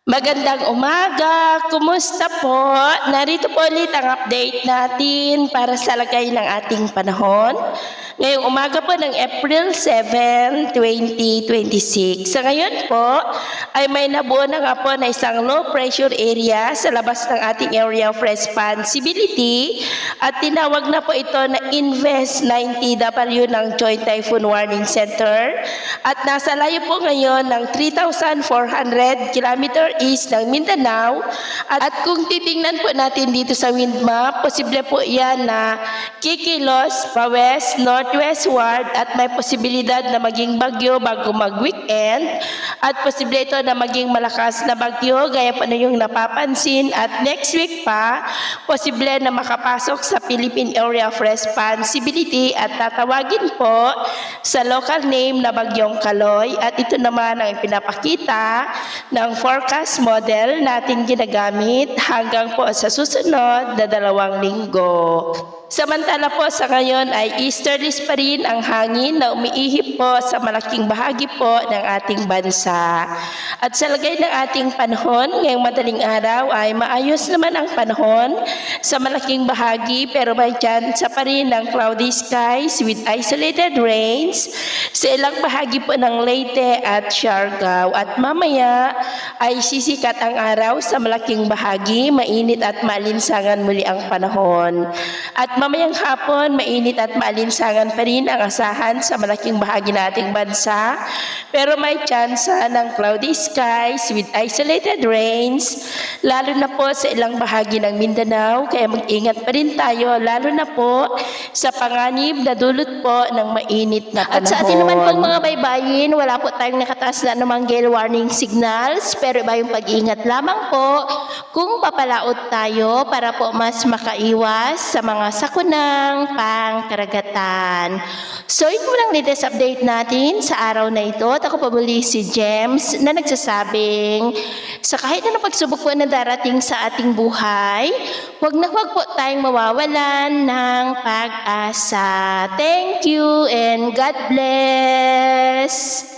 Magandang umaga, kumusta po? Narito po ulit ang update natin para sa lagay ng ating panahon. Ngayong umaga po ng April 7, 2026. Sa ngayon po ay may nabuo na nga po na isang low pressure area sa labas ng ating area of responsibility at tinawag na po ito na Invest 90W ng Joint Typhoon Warning Center at nasa layo po ngayon ng 3,400 km east ng Mindanao at kung titingnan po natin dito sa wind map, posible po yan na kikilos pa west, northwestward at may posibilidad na maging bagyo bago mag-weekend at posible ito na maging malakas na bagyo gaya po na yung napapansin at next week pa, posible na makapasok sa Philippine Area of Responsibility at tatawagin po sa local name na Bagyong Kaloy at ito naman ang ipinapakita ng forecast model natin ginagamit hanggang po sa susunod na 2 linggo. Samantala po sa ngayon ay easterlies pa rin ang hangin na umiihip po sa malaking bahagi po ng ating bansa. At sa lagay ng ating panahon, ngayong madaling araw ay maayos naman ang panahon sa malaking bahagi pero may chance pa rin ng cloudy skies with isolated rains sa ilang bahagi po ng Leyte at Siargao. At mamaya ay sisikat ang araw sa malaking bahagi, mainit at maalinsangan muli ang panahon. At mamayang hapon, mainit at maalinsangan pa rin ang asahan sa malaking bahagi nating bansa. Pero may tsansa ng cloudy skies with isolated rains, lalo na po sa ilang bahagi ng Mindanao. Kaya mag-ingat pa rin tayo, lalo na po sa panganib na dulot po ng mainit na panahon. At sa atin naman pong mga baybayin, wala po tayong nakataas na anumang gale warning signals. Pero iba yung pag-ingat lamang po kung papalaot tayo para po mas makaiwas sa mga sakunang pangkaragatan. So, ito lang latest update natin sa araw na ito. At ako pa muli si James na nagsasabing sa kahit na pagsubok po na darating sa ating buhay, huwag na huwag po tayong mawawalan ng pag-asa. Thank you and God bless!